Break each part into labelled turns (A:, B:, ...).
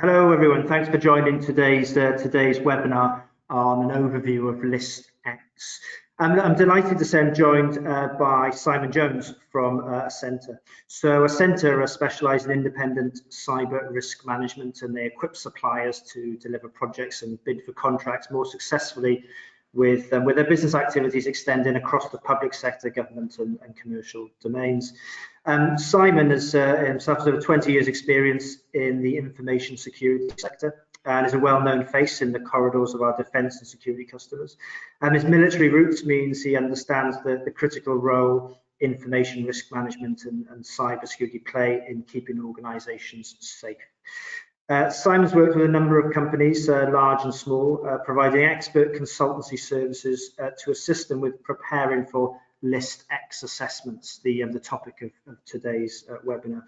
A: Hello, everyone. Thanks for joining today's webinar on an overview of ListX. I'm delighted to say I'm joined by Simon Jones from Ascenta. So Ascenta are specialised in independent cyber risk management, and they equip suppliers to deliver projects and bid for contracts more successfully with their business activities extending across the public sector, government and commercial domains. Simon has himself has over 20 years experience in the information security sector and is a well-known face in the corridors of our defence and security customers. And his military roots means he understands the critical role information risk management and cyber security play in keeping organisations safe. Simon's worked with a number of companies, large and small, providing expert consultancy services to assist them with preparing for ListX assessments, the topic of today's webinar.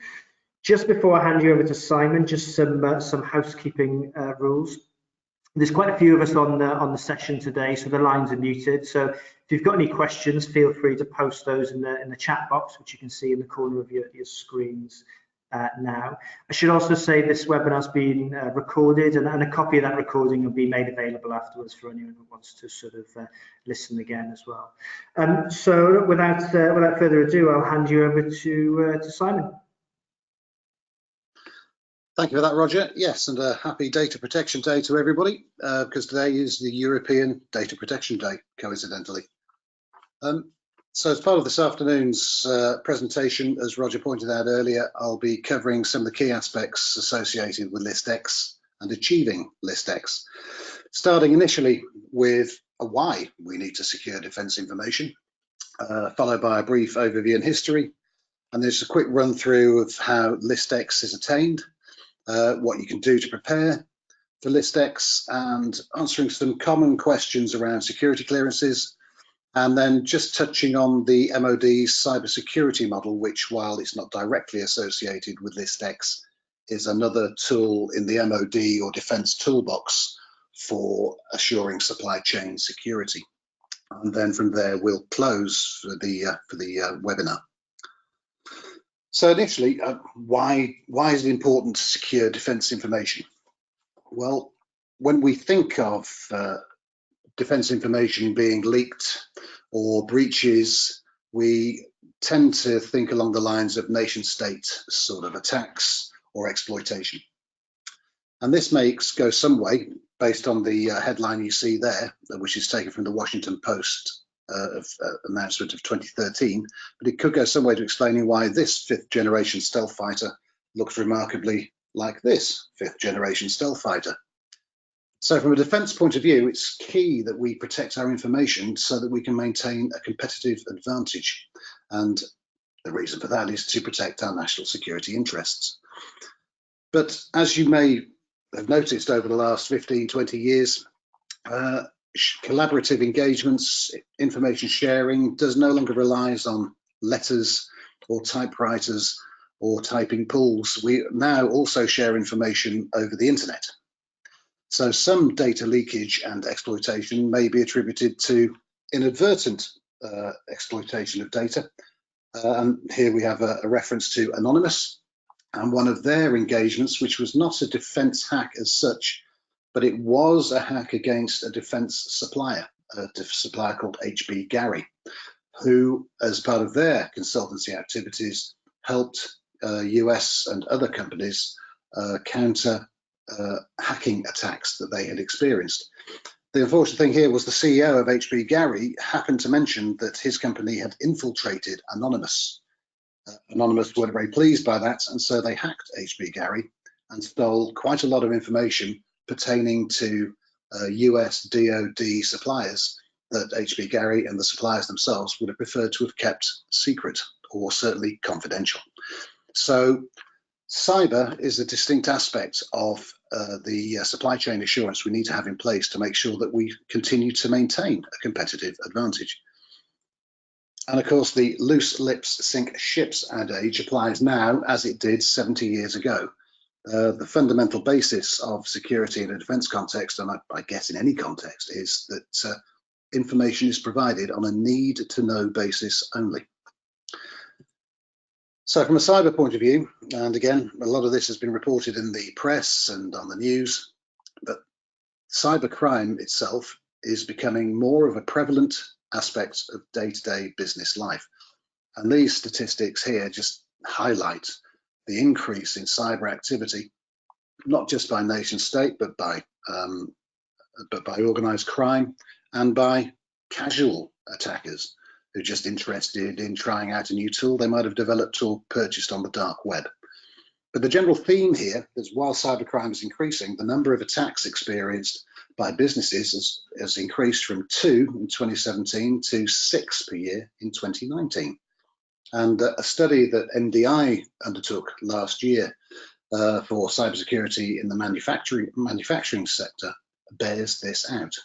A: Just before I hand you over to Simon, just some housekeeping rules. There's quite a few of us on the session today, so the lines are muted. So if you've got any questions, feel free to post those in the chat box, which you can see in the corner of your screens. Now, I should also say this webinar has been recorded, and a copy of that recording will be made available afterwards for anyone who wants to sort of listen again as well. So without further ado, I'll hand you over to Simon.
B: Thank you for that, Roger. Yes, and a happy Data Protection Day to everybody, because today is the European Data Protection Day, coincidentally. So as part of this afternoon's presentation, as Roger pointed out earlier, I'll be covering some of the key aspects associated with ListX and achieving ListX, starting initially with why we need to secure defence information, followed by a brief overview and history, and there's a quick run through of how ListX is attained, what you can do to prepare for ListX, and answering some common questions around security clearances, and then just touching on the MOD's cybersecurity model, which, while it's not directly associated with ListX, is another tool in the MOD or defence toolbox for assuring supply chain security. And then from there, we'll close for the webinar. So initially, why is it important to secure defence information? Well, when we think of defence information being leaked or breaches, we tend to think along the lines of nation state sort of attacks or exploitation. And this go some way based on the headline you see there, which is taken from the Washington Post announcement of 2013, but it could go some way to explaining why this 5th generation stealth fighter looks remarkably like this 5th generation stealth fighter. So from a defence point of view, it's key that we protect our information so that we can maintain a competitive advantage. And the reason for that is to protect our national security interests. But as you may have noticed over the last 15, 20 years, collaborative engagements, information sharing does no longer relies on letters or typewriters or typing pools. We now also share information over the internet. So some data leakage and exploitation may be attributed to inadvertent exploitation of data. And here we have a reference to Anonymous and one of their engagements, which was not a defense hack as such, but it was a hack against a defense supplier, called HB Gary, who, as part of their consultancy activities, helped US and other companies counter hacking attacks that they had experienced. The unfortunate thing here was the CEO of HB Gary happened to mention that his company had infiltrated Anonymous. Anonymous weren't very pleased by that, and so they hacked HB Gary and stole quite a lot of information pertaining to US DoD suppliers that HB Gary and the suppliers themselves would have preferred to have kept secret or certainly confidential. So cyber is a distinct aspect of the supply chain assurance we need to have in place to make sure that we continue to maintain a competitive advantage. And of course, the loose lips sink ships adage applies now as it did 70 years ago. The fundamental basis of security in a defense context, and I guess in any context, is that information is provided on a need-to-know basis only. So from a cyber point of view, and again, a lot of this has been reported in the press and on the news, but cybercrime itself is becoming more of a prevalent aspect of day-to-day business life. And these statistics here just highlight the increase in cyber activity, not just by nation state, but by organized crime and by casual attackers who are just interested in trying out a new tool they might have developed or purchased on the dark web. But the general theme here is while cybercrime is increasing, the number of attacks experienced by businesses has increased from 2 in 2017 to 6 per year in 2019. And a study that NDI undertook last year for cybersecurity in the manufacturing sector bears this out.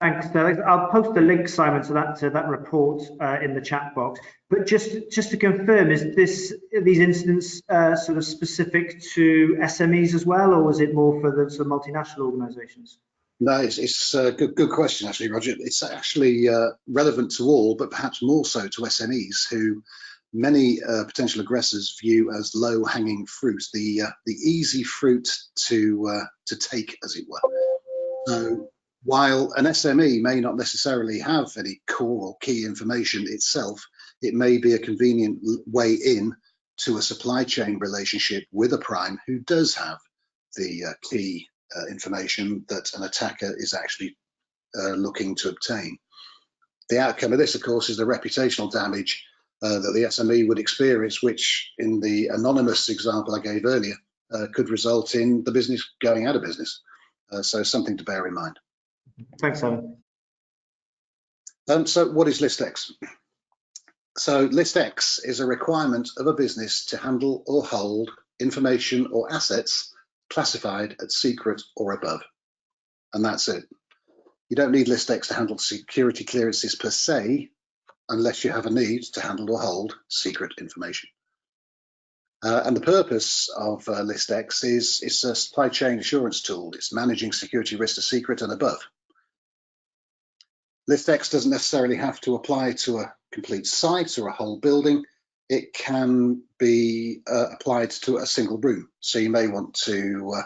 A: Thanks, Alex. I'll post a link, Simon, to that report in the chat box. But just to confirm, are these incidents sort of specific to SMEs as well, or is it more for the sort of multinational organisations?
B: No, it's a good question, actually, Roger. It's actually relevant to all, but perhaps more so to SMEs, who many potential aggressors view as low-hanging fruit, the easy fruit to take, as it were. So while an SME may not necessarily have any core or key information itself, it may be a convenient way in to a supply chain relationship with a prime who does have the key information that an attacker is actually looking to obtain. The outcome of this, of course, is the reputational damage that the SME would experience, which in the anonymous example I gave earlier, could result in the business going out of business. So something to bear in mind.
A: Thanks, Simon.
B: So what is ListX? So ListX is a requirement of a business to handle or hold information or assets classified at secret or above. And that's it. You don't need ListX to handle security clearances per se, unless you have a need to handle or hold secret information. And the purpose of ListX is it's a supply chain assurance tool. It's managing security risk to secret and above. ListX doesn't necessarily have to apply to a complete site or a whole building. It can be applied to a single room. So you may want to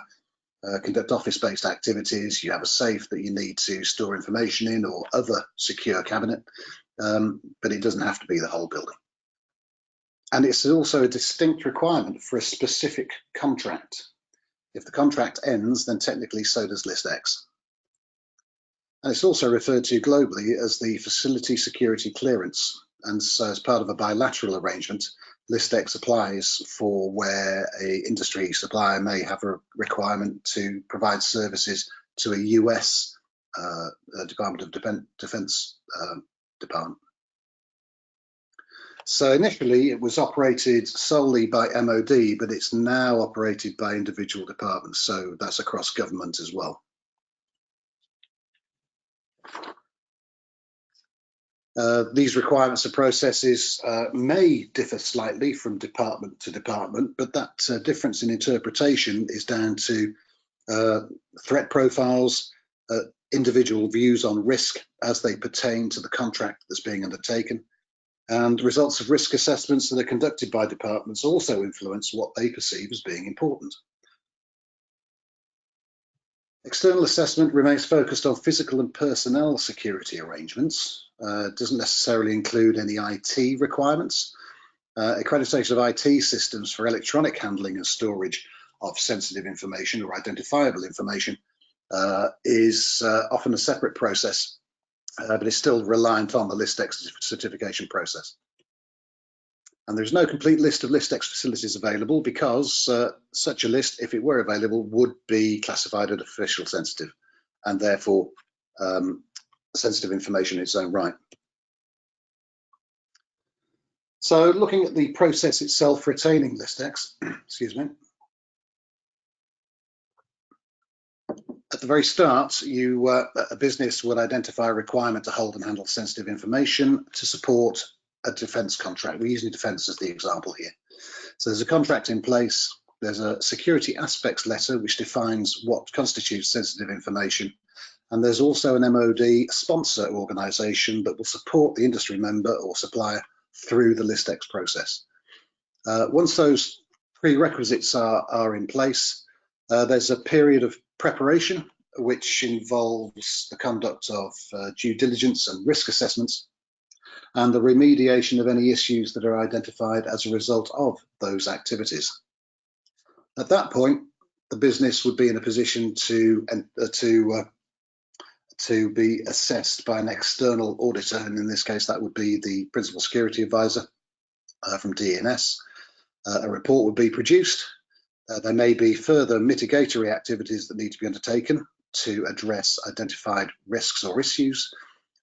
B: conduct office-based activities. You have a safe that you need to store information in or other secure cabinet, but it doesn't have to be the whole building. And it's also a distinct requirement for a specific contract. If the contract ends, then technically so does ListX. And it's also referred to globally as the facility security clearance. And so as part of a bilateral arrangement, ListX applies for where an industry supplier may have a requirement to provide services to a US Department of Defense department. So initially it was operated solely by MOD, but it's now operated by individual departments. So that's across government as well. These requirements and processes may differ slightly from department to department, but that difference in interpretation is down to threat profiles, individual views on risk as they pertain to the contract that's being undertaken, and results of risk assessments that are conducted by departments also influence what they perceive as being important. External assessment remains focused on physical and personnel security arrangements. Doesn't necessarily include any IT requirements. Accreditation of IT systems for electronic handling and storage of sensitive information or identifiable information is often a separate process, but is still reliant on the ListX certification process. And there's no complete list of ListX facilities available because such a list, if it were available, would be classified as official sensitive and therefore sensitive information in its own right. So looking at the process itself for attaining ListX, excuse me. At the very start, a business would identify a requirement to hold and handle sensitive information to support a defence contract. We're using defence as the example here. So there's a contract in place. There's a security aspects letter which defines what constitutes sensitive information. And there's also an MOD sponsor organisation that will support the industry member or supplier through the ListX process. Once those prerequisites are in place, there's a period of preparation which involves the conduct of due diligence and risk assessments and the remediation of any issues that are identified as a result of those activities. At that point, the business would be in a position to be assessed by an external auditor, and in this case that would be the Principal Security Advisor from DE&S. A report would be produced. There may be further mitigatory activities that need to be undertaken to address identified risks or issues.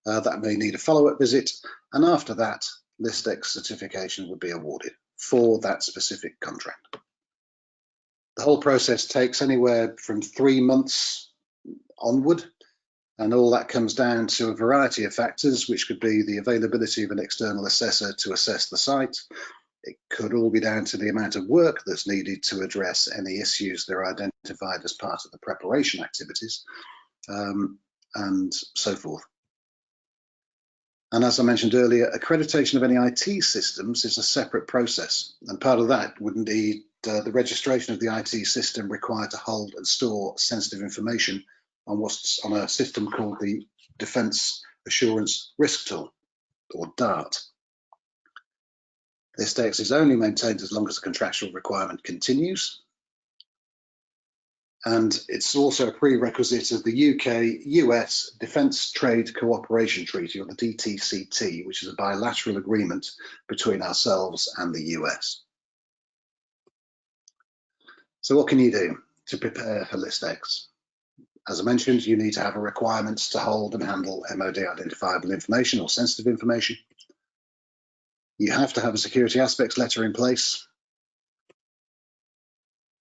B: That may need a follow-up visit, and after that, ListX certification would be awarded for that specific contract. The whole process takes anywhere from 3 months onward, and all that comes down to a variety of factors, which could be the availability of an external assessor to assess the site. It could all be down to the amount of work that's needed to address any issues that are identified as part of the preparation activities, and so forth. And as I mentioned earlier, accreditation of any IT systems is a separate process, and part of that would need the registration of the IT system required to hold and store sensitive information on what's on a system called the Defence Assurance Risk Tool, or DART. ListX is only maintained as long as the contractual requirement continues, and it's also a prerequisite of the UK-US Defence Trade Cooperation Treaty, or the DTCT, which is a bilateral agreement between ourselves and the US. So what can you do to prepare for ListX? As I mentioned, you need to have a requirement to hold and handle MOD identifiable information or sensitive information. You have to have a security aspects letter in place,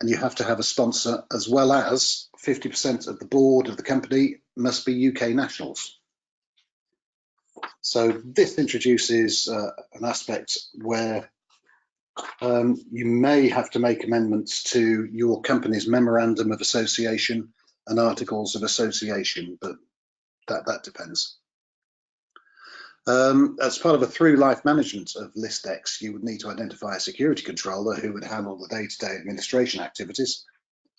B: and you have to have a sponsor, as well as 50% of the board of the company must be UK nationals. So this introduces an aspect where you may have to make amendments to your company's memorandum of association and articles of association, but that depends. As part of a through life management of ListX, you would need to identify a security controller who would handle the day-to-day administration activities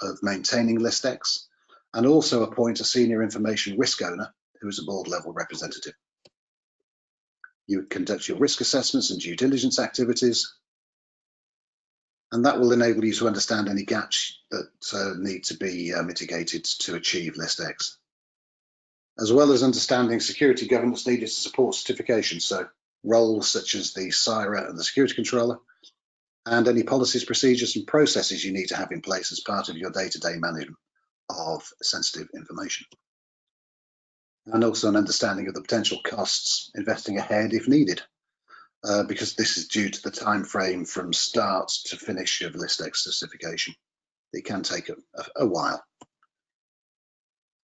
B: of maintaining ListX, and also appoint a senior information risk owner who is a board level representative. You would conduct your risk assessments and due diligence activities, and that will enable you to understand any gaps that need to be mitigated to achieve ListX, as well as understanding security governance needed to support certification, so roles such as the SIRA and the security controller, and any policies, procedures and processes you need to have in place as part of your day-to-day management of sensitive information. And also an understanding of the potential costs investing ahead if needed, because this is due to the time frame from start to finish of ListX certification. It can take a while.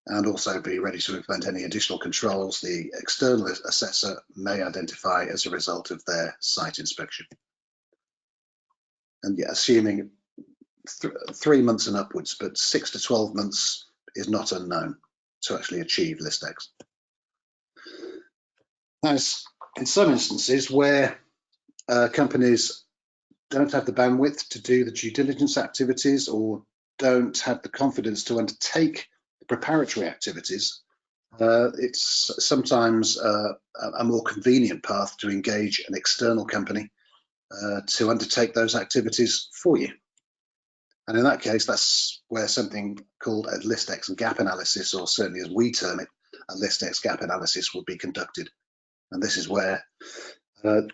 B: And also be ready to implement any additional controls the external assessor may identify as a result of their site inspection. And yeah, assuming 3 months and upwards, but 6 to 12 months is not unknown to actually achieve ListX. Now, in some instances where companies don't have the bandwidth to do the due diligence activities or don't have the confidence to undertake preparatory activities, it's sometimes a more convenient path to engage an external company to undertake those activities for you. And in that case, that's where something called a ListX gap analysis, or certainly as we term it, a ListX gap analysis, will be conducted. And this is where an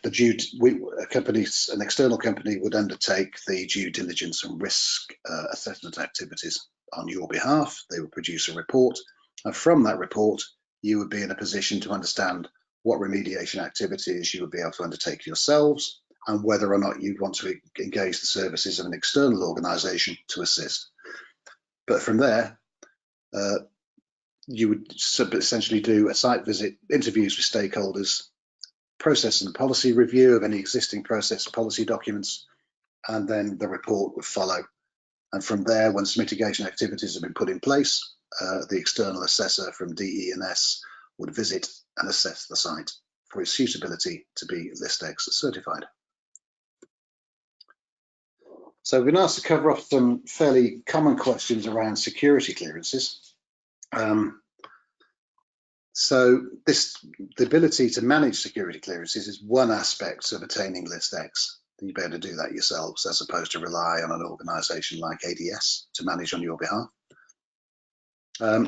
B: external company would undertake the due diligence and risk assessment activities on your behalf. They would produce a report, and from that report you would be in a position to understand what remediation activities you would be able to undertake yourselves, and whether or not you'd want to engage the services of an external organisation to assist. But from there, you would essentially do a site visit, interviews with stakeholders, process and policy review of any existing process policy documents, and then the report would follow. And from there, once mitigation activities have been put in place, the external assessor from DE&S would visit and assess the site for its suitability to be ListX certified. So we've been asked to cover off some fairly common questions around security clearances. So the ability to manage security clearances is one aspect of attaining ListX. You better do that yourselves as opposed to rely on an organisation like ADS to manage on your behalf.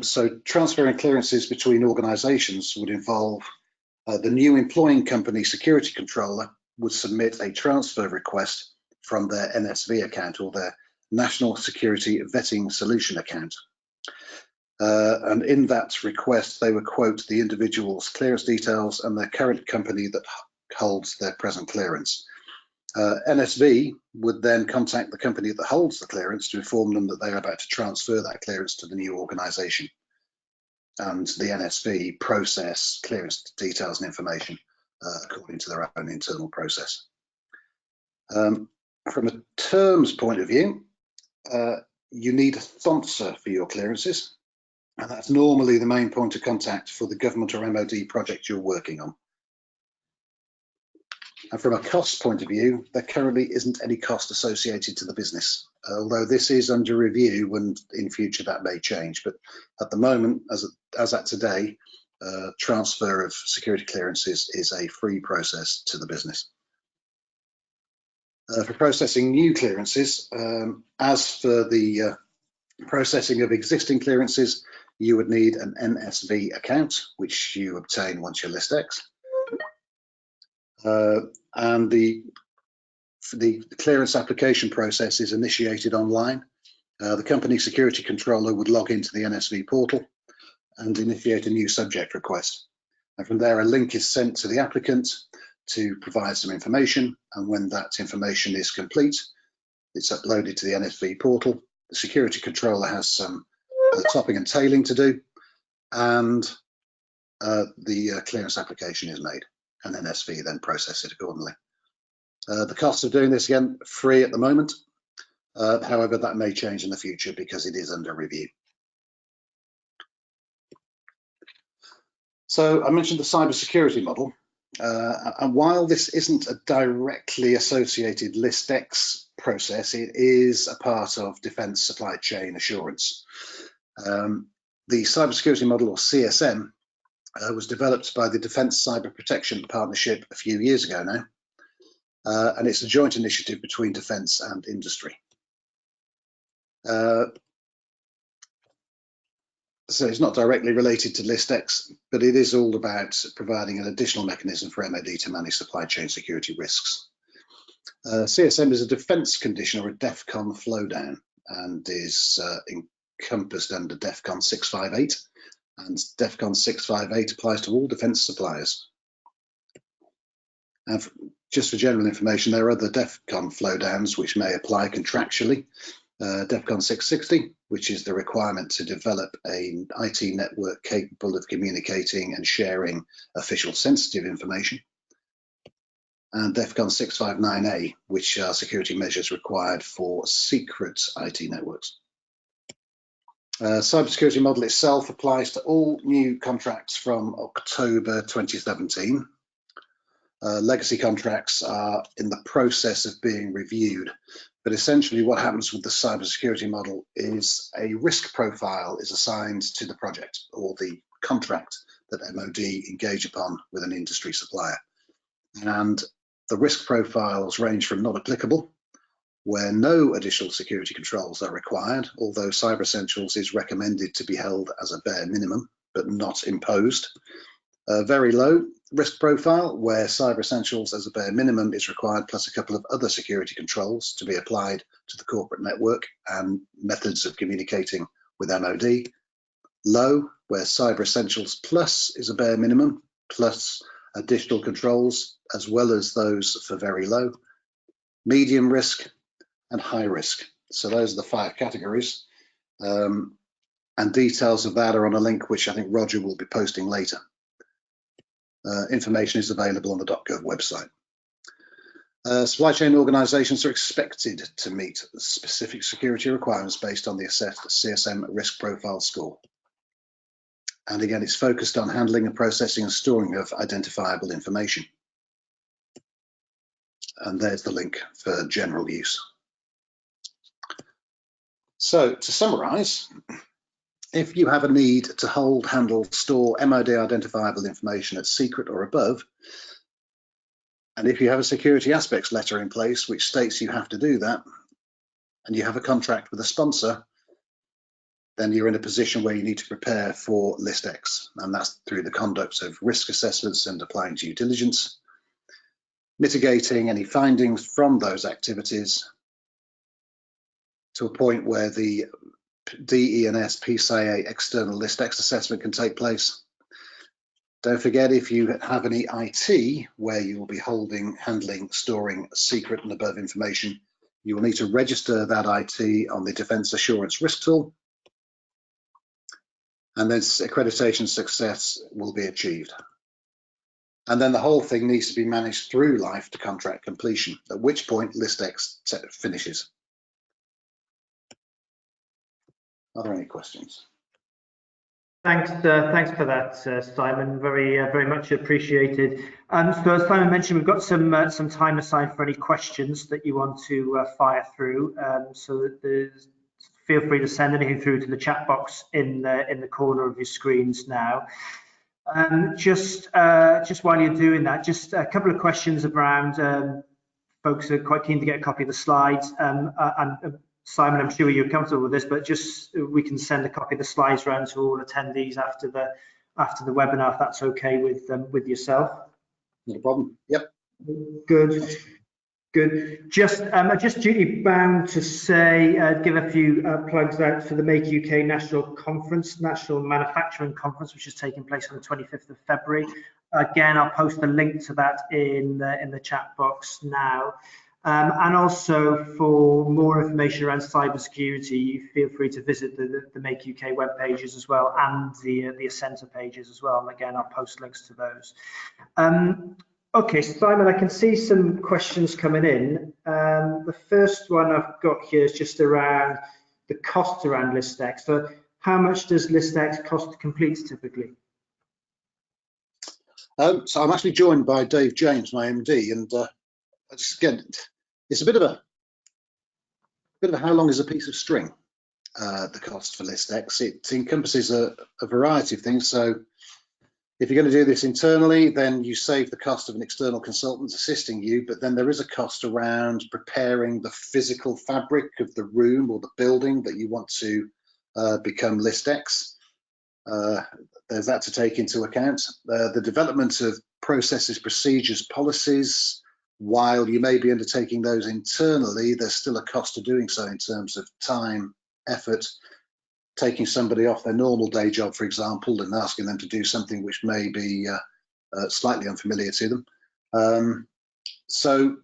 B: So transferring clearances between organisations would involve the new employing company security controller would submit a transfer request from their NSV account or their National Security Vetting Solution account. And in that request, they would quote the individual's clearance details and their current company that holds their present clearance. NSV would then contact the company that holds the clearance to inform them that they are about to transfer that clearance to the new organisation. And the NSV process clearance details and information according to their own internal process. From a terms point of view, you need a sponsor for your clearances, and that's normally the main point of contact for the government or MOD project you're working on. And from a cost point of view, there currently isn't any cost associated to the business, although this is under review and in future that may change. But at the moment, as at today, transfer of security clearances is a free process to the business. For processing new clearances, as for the processing of existing clearances, you would need an NSV account, which you obtain once you're ListX. And the clearance application process is initiated online. The company security controller would log into the NSV portal and initiate a new subject request. And from there, a link is sent to the applicant to provide some information. And when that information is complete, it's uploaded to the NSV portal. The security controller has some topping and tailing to do, and the clearance application is made, and NSV then process it accordingly. The cost of doing this, again, free at the moment. However, that may change in the future because it is under review. So I mentioned the cybersecurity model. And while this isn't a directly associated ListX process, it is a part of defence supply chain assurance. The cybersecurity model, or CSM, was developed by the Defence Cyber Protection Partnership a few years ago now, and it's a joint initiative between defence and industry. So it's not directly related to ListX, but it is all about providing an additional mechanism for MOD to manage supply chain security risks. CSM is a defence condition or a DEFCON flow down and is encompassed under DEFCON 658, and DEFCON 658 applies to all defence suppliers. And just for general information, there are other DEFCON flow downs which may apply contractually. DEFCON 660, which is the requirement to develop an IT network capable of communicating and sharing official sensitive information. And DEFCON 659A, which are security measures required for secret IT networks. Cybersecurity model itself applies to all new contracts from October 2017. Legacy contracts are in the process of being reviewed. But essentially what happens with the cybersecurity model is a risk profile is assigned to the project or the contract that MOD engage upon with an industry supplier. And the risk profiles range from not applicable, where no additional security controls are required, although Cyber Essentials is recommended to be held as a bare minimum, but not imposed. Very low risk profile, where Cyber Essentials as a bare minimum is required, plus a couple of other security controls to be applied to the corporate network and methods of communicating with MOD. Low, where Cyber Essentials plus is a bare minimum, plus additional controls, as well as those for very low. Medium risk and high risk. So those are the 5 categories. And details of that are on a link which I think Roger will be posting later. Information is available on the .gov website. Supply chain organisations are expected to meet specific security requirements based on the assessed CSM risk profile score. And again, it's focused on handling and processing and storing of identifiable information. And there's the link for general use. So to summarize, if you have a need to hold, handle, store MOD identifiable information at secret or above, and if you have a security aspects letter in place which states you have to do that, and you have a contract with a sponsor, then you're in a position where you need to prepare for List X, and that's through the conduct of risk assessments and applying due diligence, mitigating any findings from those activities to a point where the DE&S PSIA external List X assessment can take place. Don't forget, if you have any IT where you will be holding, handling, storing secret and above information, you will need to register that IT on the Defence Assurance Risk Tool, and then accreditation success will be achieved. And then the whole thing needs to be managed through life to contract completion, at which point List X finishes. Are there any questions?
A: Thanks for that, Simon. Very much appreciated. So as Simon mentioned, we've got some time aside for any questions that you want to fire through. So feel free to send anything through to the chat box in the corner of your screens now. Just while you're doing that, just a couple of questions around. Folks are quite keen to get a copy of the slides. Simon, I'm sure you're comfortable with this, but just we can send a copy of the slides around to all attendees after the webinar, if that's okay with yourself.
B: No problem. Yep.
A: Good. Just duty bound to say, give a few plugs out for the Make UK National Manufacturing Conference, which is taking place on the 25th of February. Again, I'll post a link to that in the chat box now. And also, for more information around cybersecurity, feel free to visit the Make UK web pages as well, and the Ascenta pages as well. And again, I'll post links to those. Okay, Simon, I can see some questions coming in. The first one I've got here is just around the costs around List X. So how much does List X cost to complete typically?
B: So I'm actually joined by Dave James, my MD, and again, it's a bit of a how long is a piece of string, the cost for List X. It encompasses a variety of things. So if you're going to do this internally, then you save the cost of an external consultant assisting you, but then there is a cost around preparing the physical fabric of the room or the building that you want to become List X. There's that to take into account. The development of processes, procedures, policies, while you may be undertaking those internally, there's still a cost to doing so in terms of time, effort, taking somebody off their normal day job, for example, and asking them to do something which may be slightly unfamiliar to them. So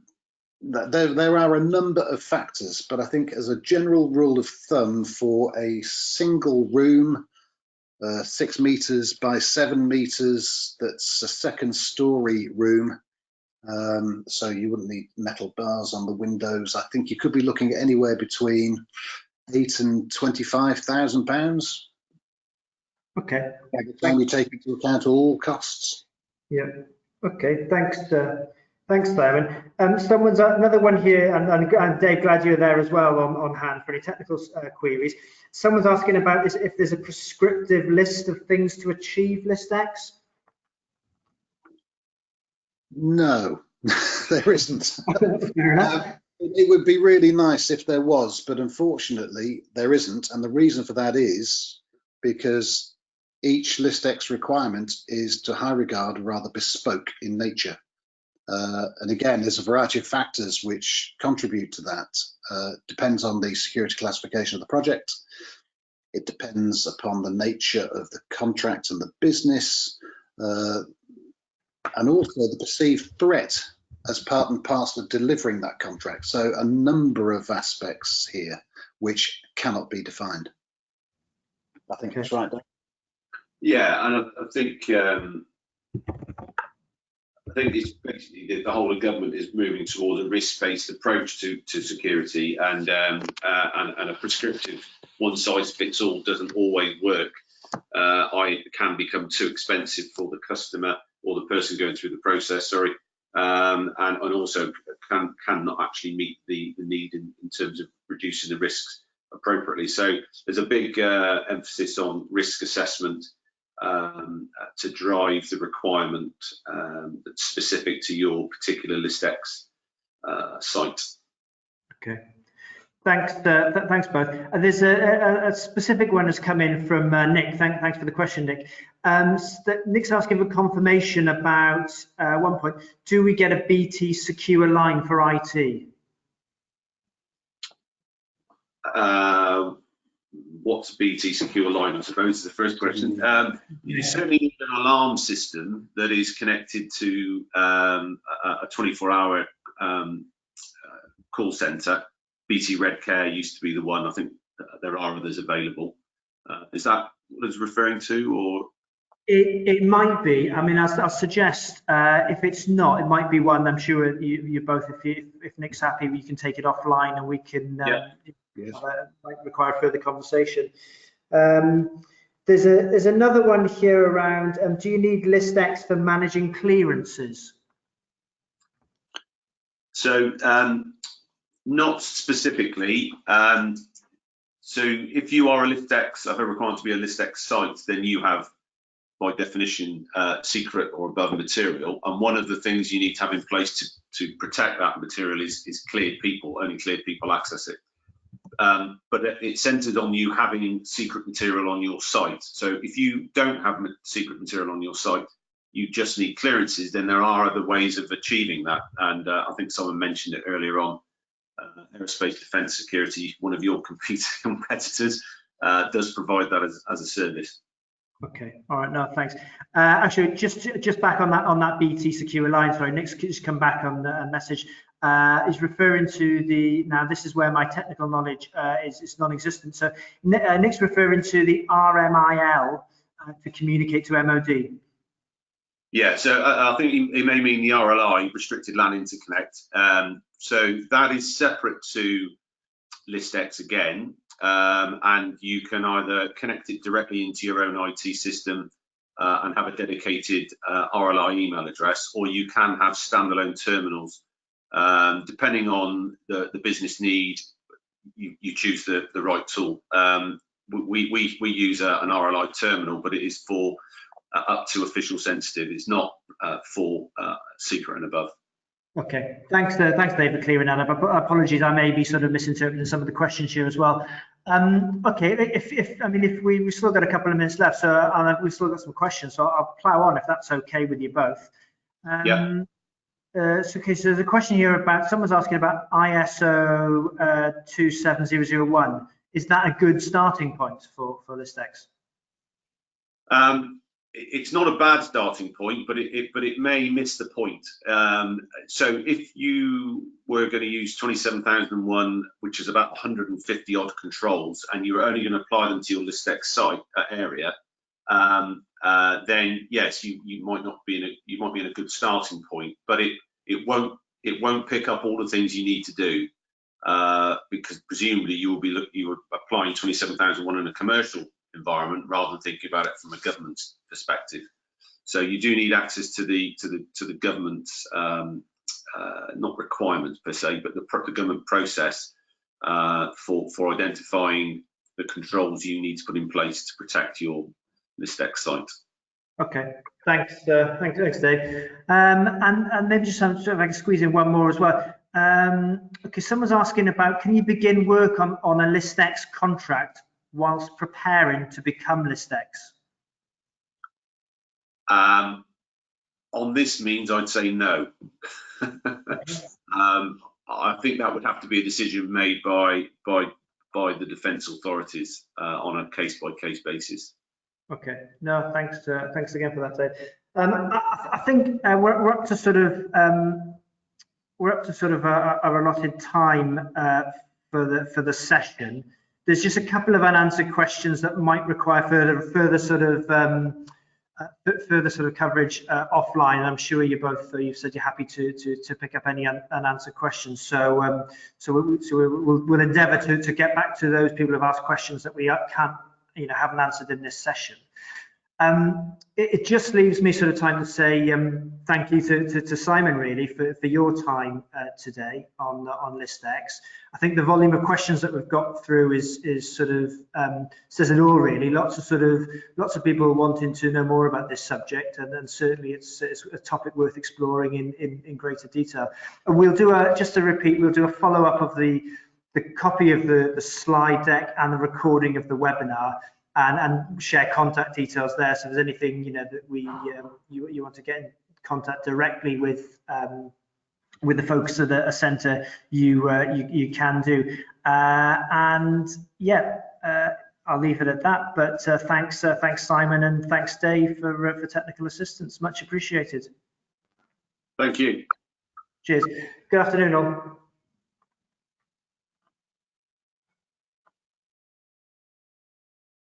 B: there are a number of factors, but I think as a general rule of thumb, for a single room, 6 meters by 7 meters, that's a second story room, so you wouldn't need metal bars on the windows. I think you could be looking at anywhere between £8,000 and £25,000.
A: Okay.
B: By the time you take into account all costs.
A: Yeah. Okay. Thanks, Simon. Someone's another one here, and Dave, glad you're there as well on hand for any technical queries. Someone's asking about this, if there's a prescriptive list of things to achieve List X.
B: No, there isn't.
A: Fair enough.
B: It would be really nice if there was, but unfortunately there isn't. And the reason for that is because each List X requirement is to high regard rather bespoke in nature. And again, there's a variety of factors which contribute to that. Depends on the security classification of the project. It depends upon the nature of the contract and the business, and also the perceived threat as part and parcel of delivering that contract. So a number of aspects here which cannot be defined. I think that's right, Dan.
C: Yeah, and I think it's basically the whole of government is moving towards a risk-based approach to security, and a prescriptive one-size-fits-all doesn't always work. can become too expensive for the customer or the person going through the process, sorry, and also cannot actually meet the need in terms of reducing the risks appropriately. So there's a big emphasis on risk assessment to drive the requirement that's specific to your particular ListX site.
A: Okay. Thanks, thanks both. There's a specific one has come in from Nick. Thanks for the question, Nick. Nick's asking for confirmation about one point. Do we get a BT secure line for IT?
C: What's BT secure line, I suppose, is the first question. You certainly need an alarm system that is connected to a 24-hour call centre. BT Redcare used to be the one. I think there are others available. Is that what it's referring to, or?
A: It might be. I mean, I'll suggest if it's not, it might be one. I'm sure you both, if Nick's happy, we can take it offline and we can.
B: Yes.
A: Might require further conversation. There's another one here around. Do you need ListX for managing clearances?
C: So not specifically. So if you are a ListX, have a requirement to be a ListX site, then you have, by definition, secret or above material. And one of the things you need to have in place to protect that material is cleared people. Only cleared people access it. But it centers on you having secret material on your site. So if you don't have secret material on your site, you just need clearances, then there are other ways of achieving that. And I think someone mentioned it earlier on. Aerospace Defence Security, one of your competitors, does provide that as a service.
A: Okay, all right, no, thanks. Actually, just back on that BT secure line. Sorry, Nick's just come back on the message. Is referring to the, now this is where my technical knowledge is non-existent. So Nick's referring to the RMIL to communicate to MOD.
C: Yeah, so I think he may mean the RLI, Restricted Land Interconnect. So that is separate to ListX again, and you can either connect it directly into your own IT system and have a dedicated RLI email address, or you can have standalone terminals. Depending on the business need, you choose the right tool. We use an RLI terminal, but it is for up to official sensitive. It's not for secret and above.
A: Okay, thanks Dave for clearing that up. Apologies, I may be sort of misinterpreting some of the questions here as well. Okay, if we've still got a couple of minutes left, so we've still got some questions, so I'll plow on if that's okay with you both.
C: Yeah.
A: So there's a question here about, someone's asking about ISO 27001. Is that a good starting point for ListX?
C: It's not a bad starting point, but it may miss the point. So if you were going to use 27001, which is about 150 odd controls, and you're only going to apply them to your ListX site area, then yes, you might be in a good starting point, but it won't pick up all the things you need to do, because presumably you were applying 27001 in a commercial environment rather than thinking about it from a government perspective. So you do need access to the government's not requirements per se, but the government process for identifying the controls you need to put in place to protect your ListX site.
A: Okay, thanks Dave. And maybe just sort of I can squeeze in one more as well. Okay, someone's asking about, can you begin work on a ListX contract whilst preparing to become ListX?
C: On this means, I'd say no. I think that would have to be a decision made by the defence authorities on a case-by-case basis. Okay.
A: No, thanks again for that, Dave. I think we're up to sort of our allotted time for the session. There's just a couple of unanswered questions that might require further sort of coverage offline. I'm sure you've said you're happy to pick up any unanswered questions. So we'll endeavour to get back to those people who've asked questions that we can't haven't answered in this session. It just leaves me sort of time to say thank you to Simon really for your time today on ListX. I think the volume of questions that we've got through is sort of says it all really. Lots of people wanting to know more about this subject, and certainly it's a topic worth exploring in greater detail. And we'll do just to repeat, we'll do a follow up of the copy of the slide deck and the recording of the webinar. And share contact details there. So if there's anything that you want to get in contact directly with the folks at the centre, you can do. And yeah, I'll leave it at that. But thanks Simon, and thanks Dave for technical assistance. Much appreciated.
C: Thank you.
A: Cheers. Good afternoon all.